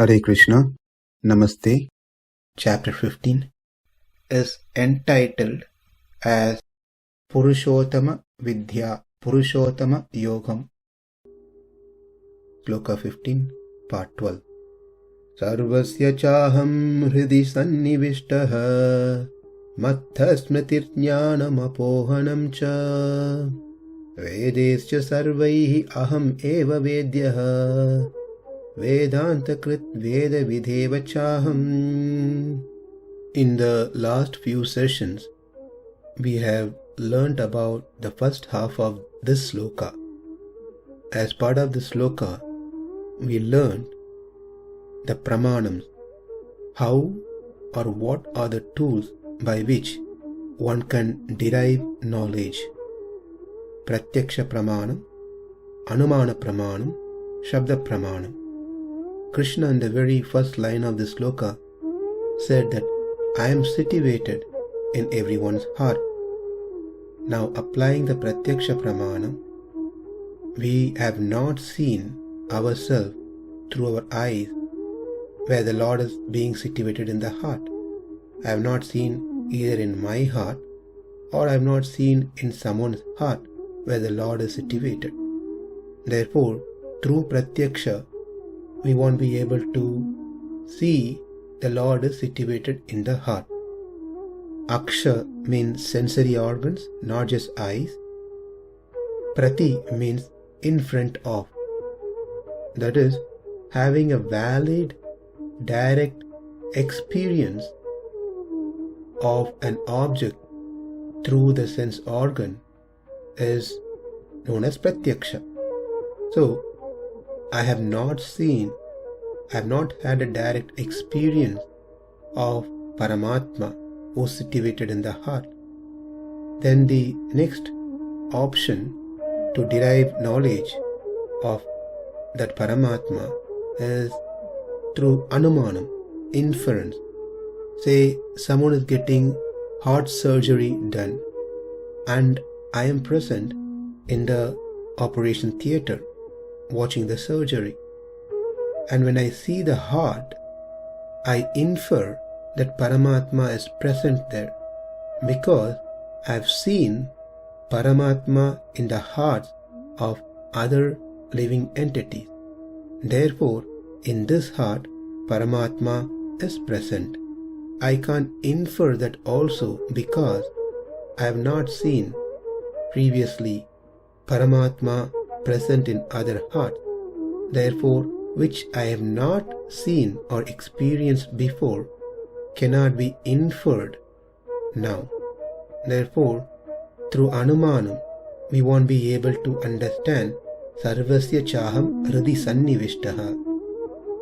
Hare Krishna, Namaste. Chapter 15 is entitled as Purushottama Vidya, Purushottama Yogam. Sloka 15, Part 12. Sarvasya cāhaṁ hṛdi sanniviṣṭo mattaḥ smṛtir jñānam apohanaṁ ca vedaiś sarvair aham vedyo vedānta-kṛd veda-vid cāham. In the last few sessions, we have learnt about the first half of this sloka. As part of the sloka, we learned the pramanams, how or what are the tools by which one can derive knowledge. Pratyaksha pramanam, anumana pramanam, shabda pramanam. Krishna in the very first line of the sloka said that I am situated in everyone's heart. Now applying the pratyaksha pramana, we have not seen ourselves through our eyes where the Lord is being situated in the heart. I have not seen either in my heart or I have not seen in someone's heart where the Lord is situated. Therefore, through pratyaksha, we won't be able to see the Lord is situated in the heart. Aksha means sensory organs, not just eyes. Prati means in front of. That is, having a valid, direct experience of an object through the sense organ is known as pratyaksha. So, I have not had a direct experience of Paramatma who is situated in the heart. Then the next option to derive knowledge of that Paramatma is through anumanam, inference. Say someone is getting heart surgery done and I am present in the operation theatre watching the surgery. And when I see the heart, I infer that Paramatma is present there because I have seen Paramatma in the hearts of other living entities. Therefore, in this heart, Paramatma is present. I can't infer that also because I have not seen previously Paramatma present in other hearts. Therefore, which I have not seen or experienced before cannot be inferred now. Therefore, through anumanam, we won't be able to understand sarvasya cāhaṁ hṛdi sanniviṣṭo.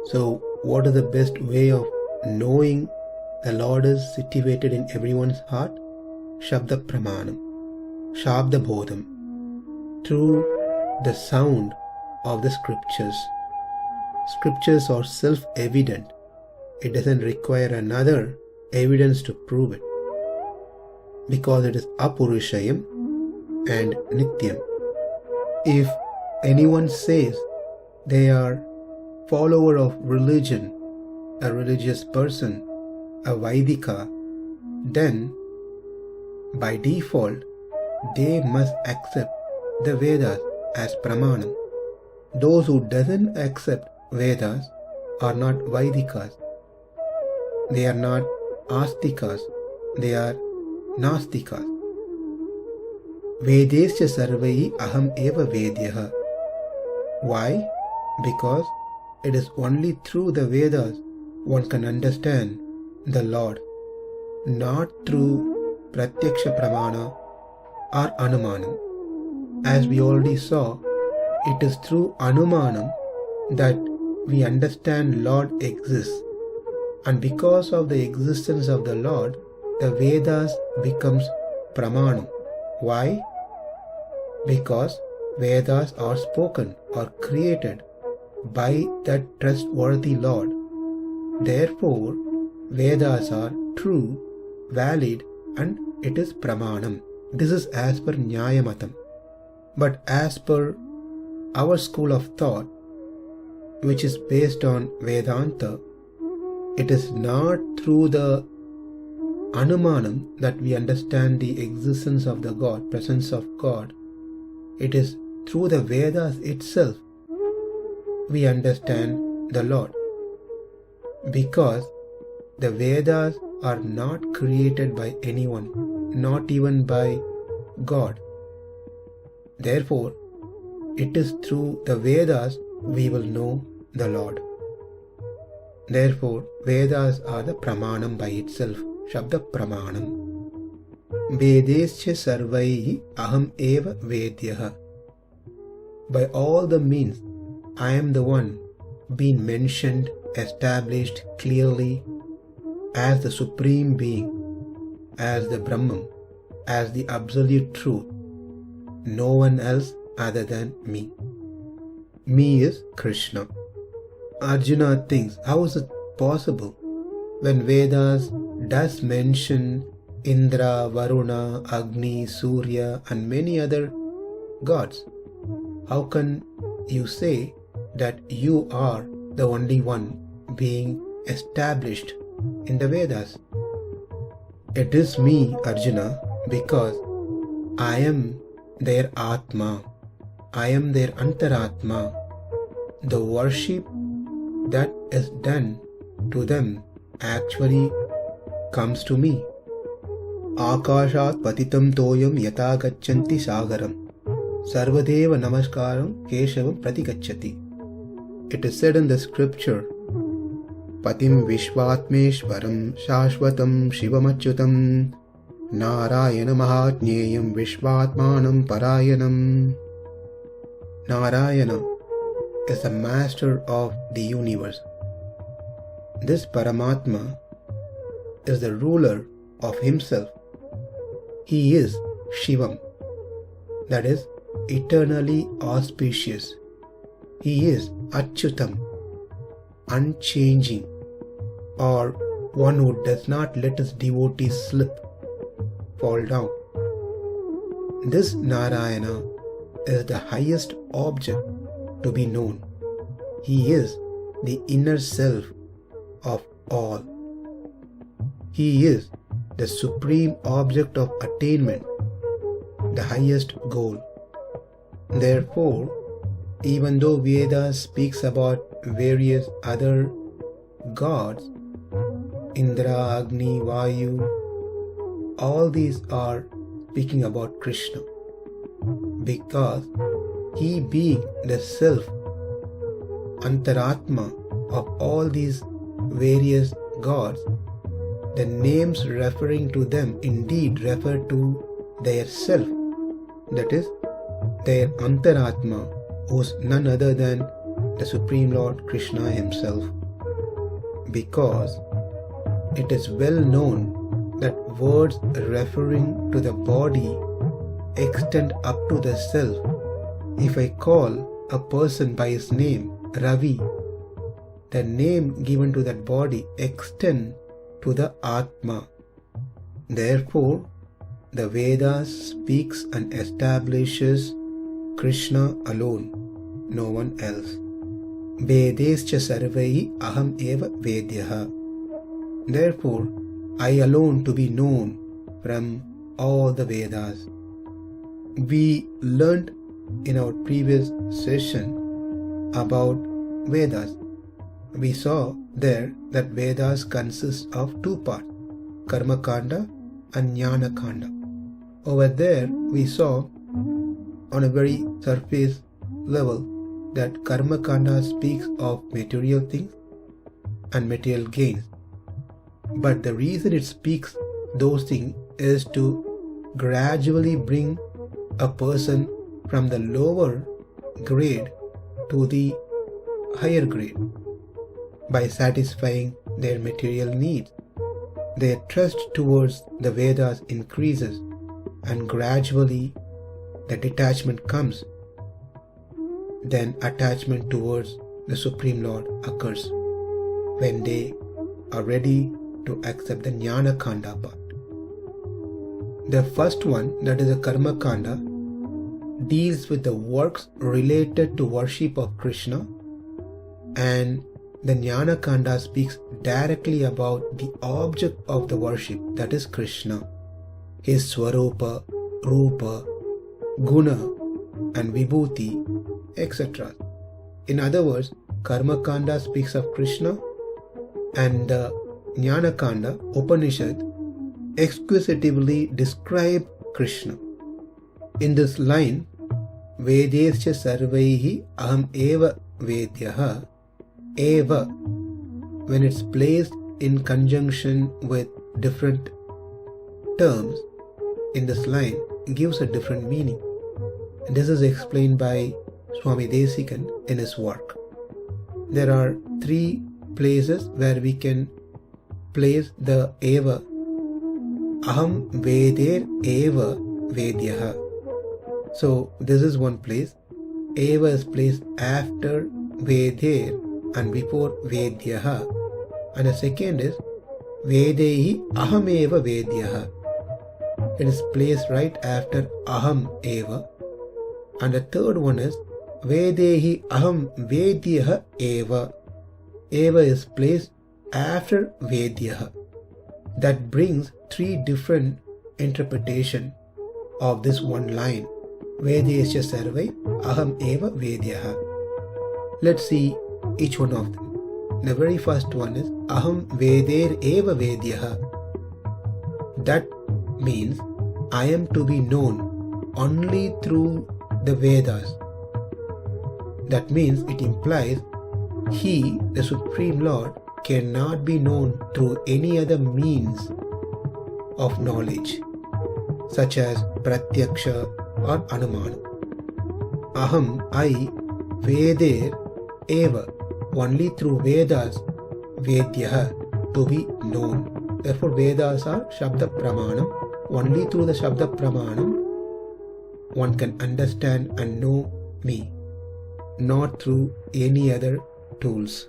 So, what is the best way of knowing the Lord is situated in everyone's heart? Shabda pramanam, shabda bodham, through the sound of the scriptures. Scriptures are self-evident. It doesn't require another evidence to prove it because it is apurushayam and nityam. If anyone says they are follower of religion, a religious person, a Vaidika, then by default they must accept the Vedas as pramanam. Those who doesn't accept Vedas are not Vaidikas. They are not Astikas. They are Nastikas. Vedaiś sarvair aham vedyo. Why? Because it is only through the Vedas one can understand the Lord, not through pratyaksha pramana or anumanam. As we already saw, it is through anumanam that we understand Lord exists, and because of the existence of the Lord, the Vedas becomes pramanam. Why? Because Vedas are spoken or created by that trustworthy Lord. Therefore, Vedas are true, valid, and it is pramanam. This is as per jñānam. But as per our school of thought, which is based on Vedanta, it is not through the anumanam that we understand the existence of the God, presence of God. It is through the Vedas itself we understand the Lord. Because the Vedas are not created by anyone, not even by God. Therefore, it is through the Vedas we will know the Lord. Therefore, Vedas are the pramanam by itself, Shabda pramanam. Vedescha sarvair aham eva vedyaha. By all the means, I am the one being mentioned, established clearly as the Supreme Being, as the Brahman, as the Absolute Truth. No one else other than me. Me is Krishna. Arjuna thinks, how is it possible when Vedas does mention Indra, Varuna, Agni, Surya and many other gods? How can you say that you are the only one being established in the Vedas? It is me, Arjuna, because I am their Atma. I am their Antaratma. The worship that is done to them actually comes to me. Akashat patitam toyam yata gachanti sagaram sarvadeva namaskaram keshavam pratigacchati. It is said in the scripture, Patim Vishvatmeshwaram Shashvatam Shivamachyutam Narayana Mahatnyeyam Vishvatmanam Parayanam. Narayana is the master of the universe. This Paramatma is the ruler of himself. He is Shivam, that is, eternally auspicious. He is Achyutam, unchanging, or one who does not let his devotees slip, fall down. This Narayana is the highest object to be known. He is the inner self of all. He is the supreme object of attainment, the highest goal. Therefore, even though Vedas speaks about various other gods, Indra, Agni, Vayu, all these are speaking about Krishna, because he being the self, Antaratma of all these various gods, the names referring to them indeed refer to their self, that is, their Antaratma, who is none other than the Supreme Lord Krishna himself. Because it is well known that words referring to the body extend up to the self. If I call a person by his name, Ravi, the name given to that body extends to the Atma. Therefore, the Vedas speaks and establishes Krishna alone, no one else. Vedescha sarvair aham eva vedyaha. Therefore, I alone to be known from all the Vedas. We learned in our previous session about Vedas. We saw there that Vedas consist of two parts, Karma Kanda and Jnana Kanda. Over there we saw on a very surface level that Karma Kanda speaks of material things and material gains. But the reason it speaks those things is to gradually bring a person from the lower grade to the higher grade by satisfying their material needs. Their trust towards the Vedas increases and gradually the detachment comes. Then attachment towards the Supreme Lord occurs when they are ready to accept the Jnana Kanda part. The first one, that is a Karma Kanda, deals with the works related to worship of Krishna And the Jnana-kṛda speaks directly about the object of the worship, that is Krishna, his Swarupa, Rupa, Guna and Vibhuti, etc. In other words, Karma-kṛda speaks of Krishna, and the Jnana-kṛda, Upanishad, exquisitively describe Krishna. In this line, vedaiś sarvair aham eva vedyaha, eva, when it's placed in conjunction with different terms in this line, gives a different meaning. And this is explained by Swami Desikan in his work. There are 3 places where we can place the eva. Aham vedair eva vedyaha. So this is one place. Eva is placed after vedair and before vedyaha. And the second is vedaihi aham eva vedyaha. It is placed right after aham eva. And the third one is vedaihi aham vedyaha eva. Eva is placed after vedyaha. That brings 3 different interpretations of this one line. Vedaiś sarvair aham eva vedyaha. Let's see each one of them. The very first one is aham vedair eva vedyaha. That means I am to be known only through the Vedas. That means it implies He, the Supreme Lord, cannot be known through any other means of knowledge, such as pratyaksha or anumana. Aham, I, vedair, eva, only through Vedas, vedyaha, to be known. Therefore, Vedas are Shabda Pramanam. Only through the Shabda Pramanam one can understand and know me, not through any other tools.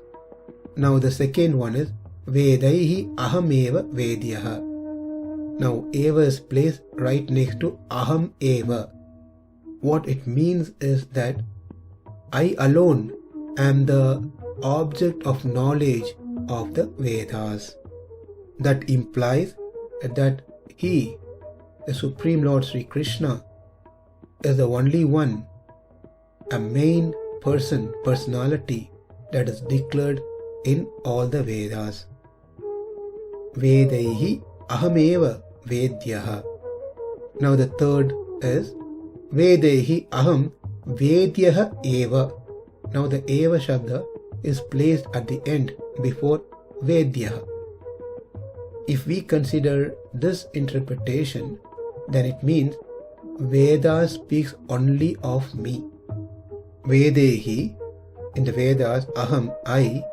Now the second one is vedaihi aham eva vedyaha. Now eva is placed right next to aham eva. What it means is that I alone am the object of knowledge of the Vedas. That implies that He, the Supreme Lord Sri Krishna, is the only one, a main person, personality that is declared in all the Vedas. Vedaihi aham eva vedyaha. Now the third is vedaihi aham vedyaha eva. Now the eva shabda is placed at the end before vedyaha. If we consider this interpretation, then it means Veda speaks only of me. Vedaihi, in the Vedas, aham, I,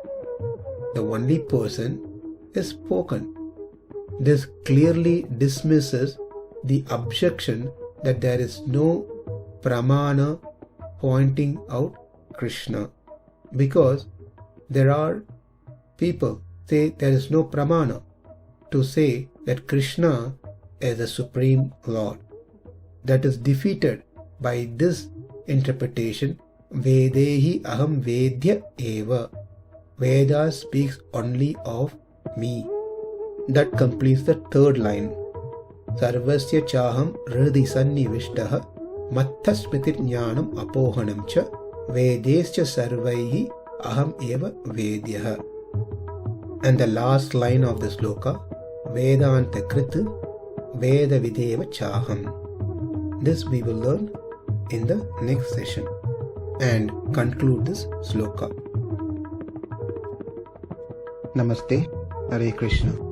the only person, is spoken. This clearly dismisses the objection that there is no pramana pointing out Krishna, because there are people say there is no pramana to say that Krishna is the Supreme Lord. That is defeated by this interpretation, vedaihi aham vedya eva. Veda speaks only of me. That completes the third line. Sarvasya cāhaṁ hṛdi sanniviṣṭo mattaḥ smṛtir jñānam apohanaṁ ca vedaiś sarvair aham eva vedyo. And the last line of the sloka, vedānta-kṛd veda-vid cāham. This we will learn in the next session and conclude this sloka. Namaste, Hare Krishna.